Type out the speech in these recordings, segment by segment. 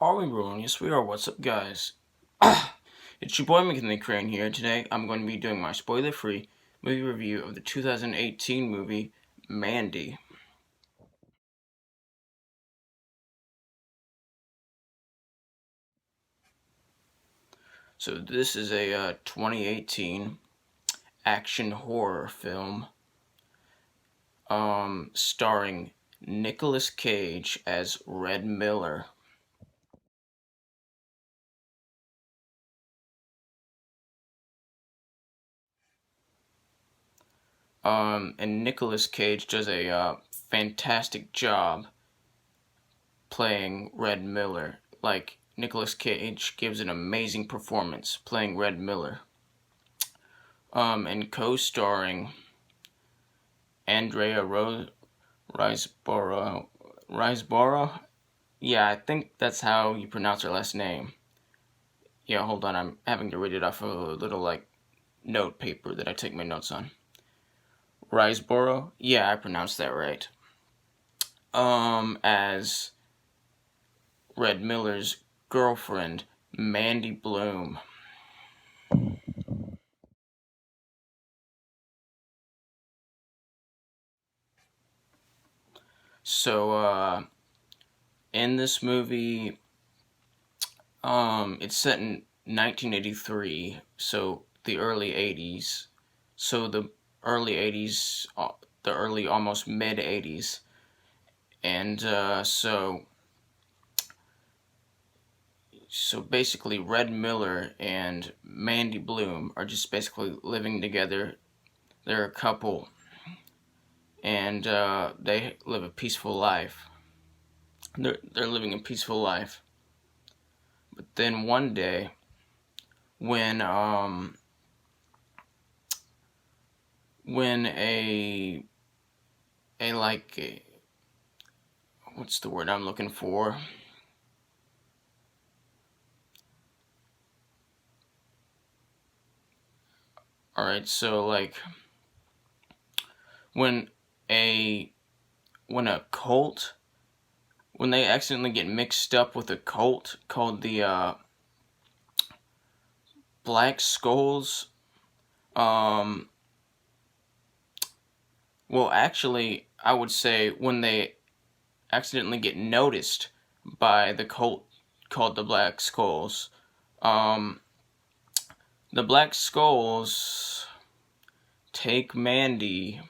Are we rolling? Yes, we are. What's up, guys? It's your boy McKinley Crain here. Today, I'm going to be doing my spoiler-free movie review of the 2018 movie Mandy. So this is a 2018 action horror film, starring Nicolas Cage as Red Miller. And Nicolas Cage does a fantastic job playing Red Miller. Like, Nicolas Cage gives an amazing performance playing Red Miller. And co-starring Andrea Riseborough. Yeah, I think that's how you pronounce her last name. Yeah, hold on, I'm having to read it off of a little, note paper that I take my notes on. Riseborough? Yeah, I pronounced that right. As Red Miller's girlfriend, Mandy Bloom. So, in this movie, it's set in 1983, so the early 80s. So the early 80s, the early almost mid 80s. And so basically Red Miller and Mandy Bloom are just basically living together. They're a couple, and they live a peaceful life. They're living a peaceful life. But then one day, when when a like a, what's the word I'm looking for? All right, so like when a when a cult when they accidentally get mixed up with a cult called the Black Skulls. Um, well, actually, I would say when they accidentally get noticed by the cult called the Black Skulls. Um, the Black Skulls take Mandy,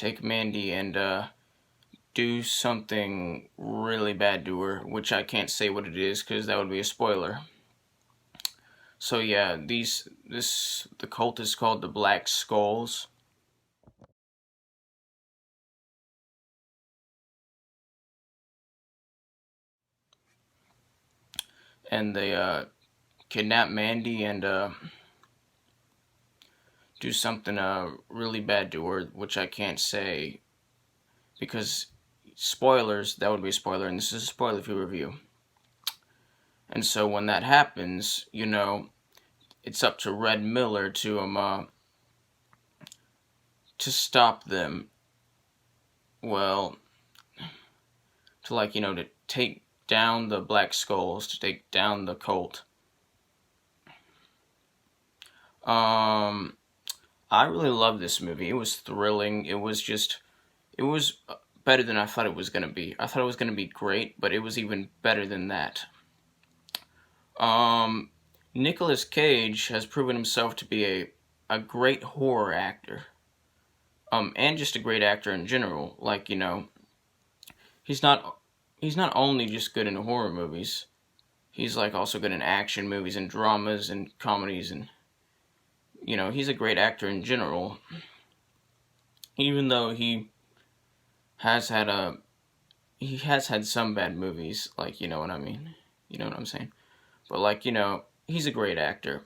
and do something really bad to her, which I can't say what it is because that would be a spoiler. So yeah, the cult is called the Black Skulls, and they kidnap Mandy and do something really bad to her, which I can't say because spoilers. That would be a spoiler, and this is a spoiler-free review. And so when that happens, it's up to Red Miller to stop them. Well, to take down the Black Skulls, to take down the cult. Um, I really love this movie. It was thrilling. It was better than I thought it was gonna be. I thought it was gonna be great, but it was even better than that. Um, Nicolas Cage has proven himself to be a great horror actor. And just a great actor in general. He's not he's not only just good in horror movies. He's also good in action movies and dramas and comedies, and he's a great actor in general. Even though has had a he has had some bad movies, you know what I mean. You know what I'm saying? But he's a great actor,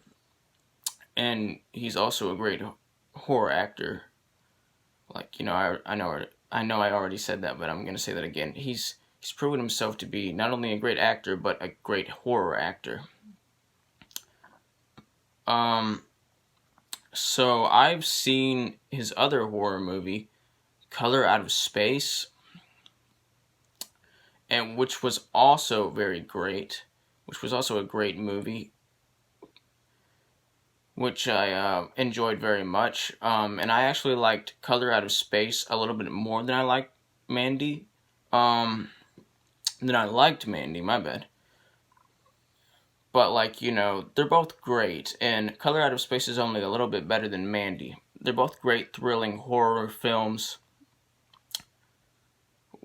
and he's also a great horror actor. I know I already said that, but I'm gonna say that again. He's proven himself to be not only a great actor but a great horror actor. Um, so I've seen his other horror movie, Color Out of Space, and which was also very great, which was also a great movie, which I enjoyed very much. And I actually liked Color Out of Space a little bit more than I liked Mandy. Um, my bad. But, like, they're both great, and Color Out of Space is only a little bit better than Mandy. They're both great, thrilling horror films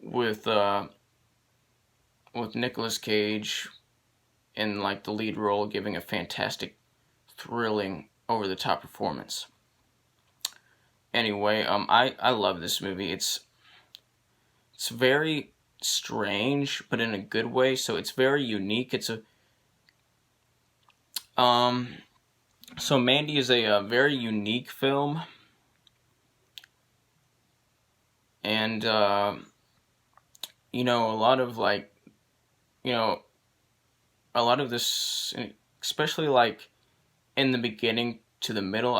with, with Nicolas Cage in, like, the lead role, giving a fantastic, thrilling, over-the-top performance. Anyway, I love this movie. It's very strange, but in a good way, so it's very unique. So Mandy is a very unique film, and, a lot of, like, you know, a lot of this, especially, like, in the beginning to the middle,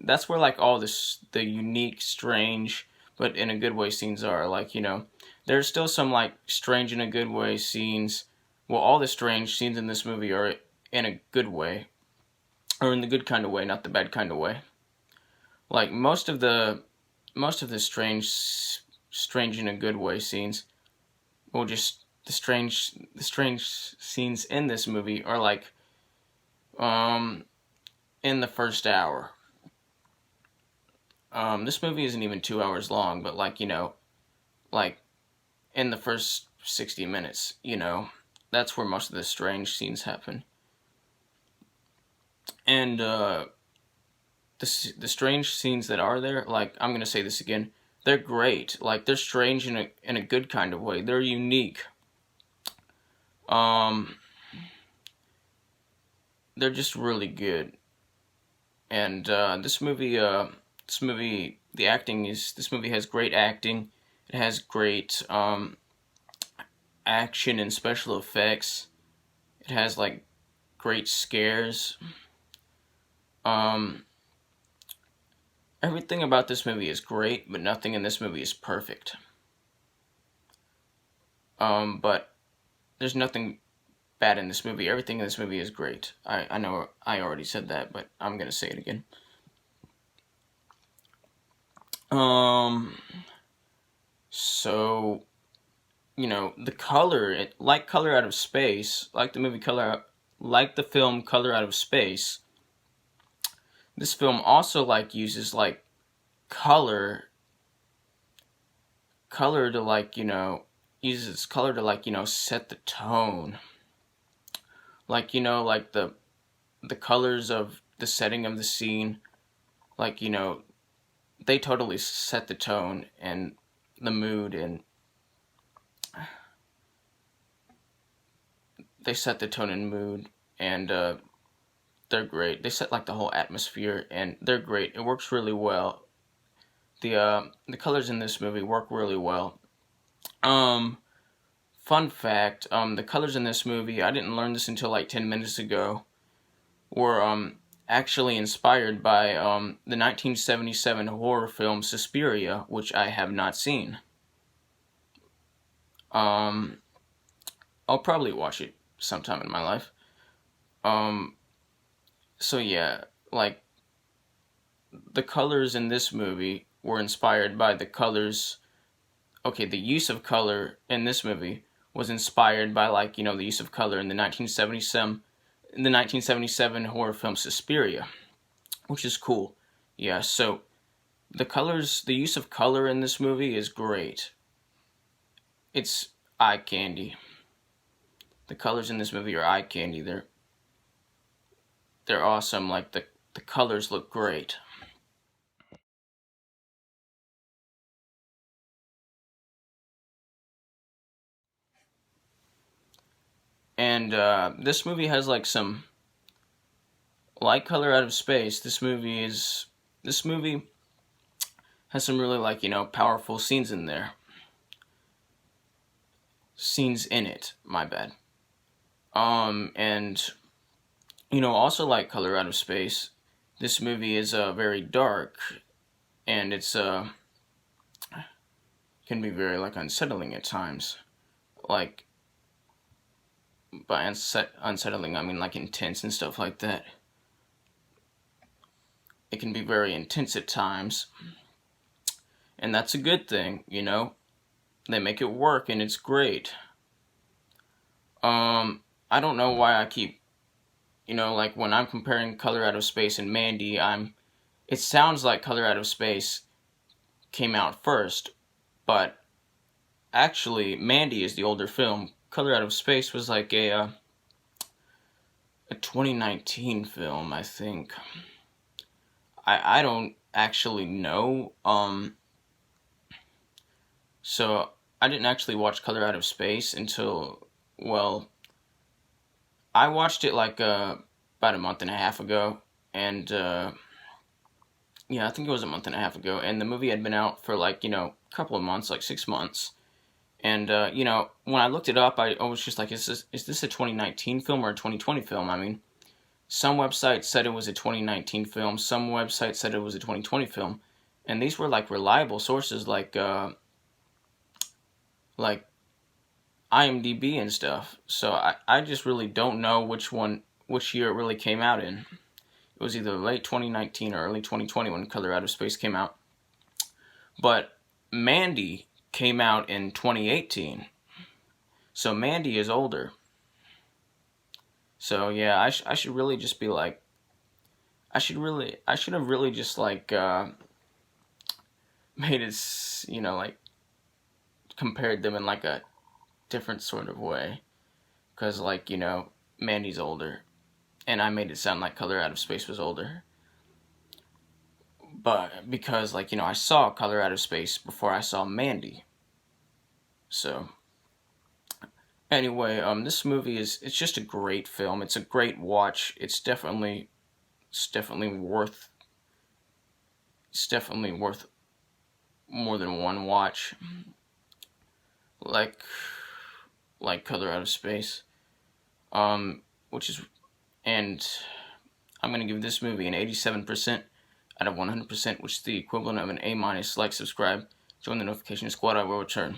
that's where, like, all the unique, strange, but in a good way scenes are. Like, there's still some, like, strange in a good way scenes. Well, all the strange scenes in this movie are in a good way, or in the good kind of way, not the bad kind of way. Like, most of the strange in a good way scenes, well, just the strange scenes in this movie are, like, in the first hour. This movie isn't even 2 hours long, but, like, like, in the first 60 minutes, that's where most of the strange scenes happen. And, the strange scenes that are there, like, I'm gonna say this again, they're great. Like, they're strange in a good kind of way. They're unique. Um, they're just really good. And this movie, this movie has great acting. It has great action and special effects. It has, like, great scares. Um, Everything about this movie is great, but nothing in this movie is perfect. But there's nothing bad in this movie. Everything in this movie is great. I know I already said that, but I'm gonna say it again. So, the color, like Color Out of Space, like the film Color Out of Space, this film also, like, uses, like, color to, like, uses color to, like, set the tone. Like, like the colors of the setting of the scene, like, they totally set the tone and the mood, and they set the tone and mood, and they're great. They set, like, the whole atmosphere, and they're great. It works really well. The colors in this movie work really well. Fun fact, the colors in this movie, I didn't learn this until, like, 10 minutes ago, were actually inspired by the 1977 horror film Suspiria, which I have not seen. I'll probably watch it sometime in my life. So yeah, like, the colors in this movie were inspired by the colors. Okay, the use of color in this movie was inspired by, like, the use of color in the 1977 horror film Suspiria, which is cool. Yeah, so the use of color in this movie is great. It's eye candy. The colors in this movie are eye candy. They're awesome. Like, the colors look great. And this movie has, like, some, like Color Out of Space. This movie has some really, like, powerful scenes in there. Scenes in it, my bad. And also, like Color Out of Space, this movie is very dark, and it's can be very, like, unsettling at times. like, by unsettling, I mean like intense and stuff like that. It can be very intense at times, and that's a good thing, you know. They make it work, and it's great. I don't know why I keep, you know, like when I'm comparing Color Out of Space and Mandy, it sounds like Color Out of Space came out first, but actually Mandy is the older film. Color Out of Space was like a 2019 film, I think. I don't actually know. So I didn't actually watch Color Out of Space until, well, I watched it like about a month and a half ago, and yeah, I think it was a month and a half ago, and the movie had been out for like, you know, a couple of months, like 6 months. And you know, when I looked it up, I was just like, is this a 2019 film or a 2020 film? I mean, some websites said it was a 2019 film, some websites said it was a 2020 film, and these were like reliable sources, like IMDb and stuff. So I just really don't know which year it really came out in. It was either late 2019 or early 2020 when Color Out of Space came out. But Mandy came out in 2018. So Mandy is older. So yeah, I should really just be like, I should have really just like made it, you know, like compared them in like a different sort of way. Because like, you know, Mandy's older. And I made it sound like Color Out of Space was older. But because, like, you know, I saw Color Out of Space before I saw Mandy. So anyway, this movie it's just a great film. It's a great watch. It's definitely worth more than one watch. Like Color Out of Space. Which is, and I'm gonna give this movie an 87% out of 100%, which is the equivalent of an A-. Like, subscribe, join the notification squad. I will return.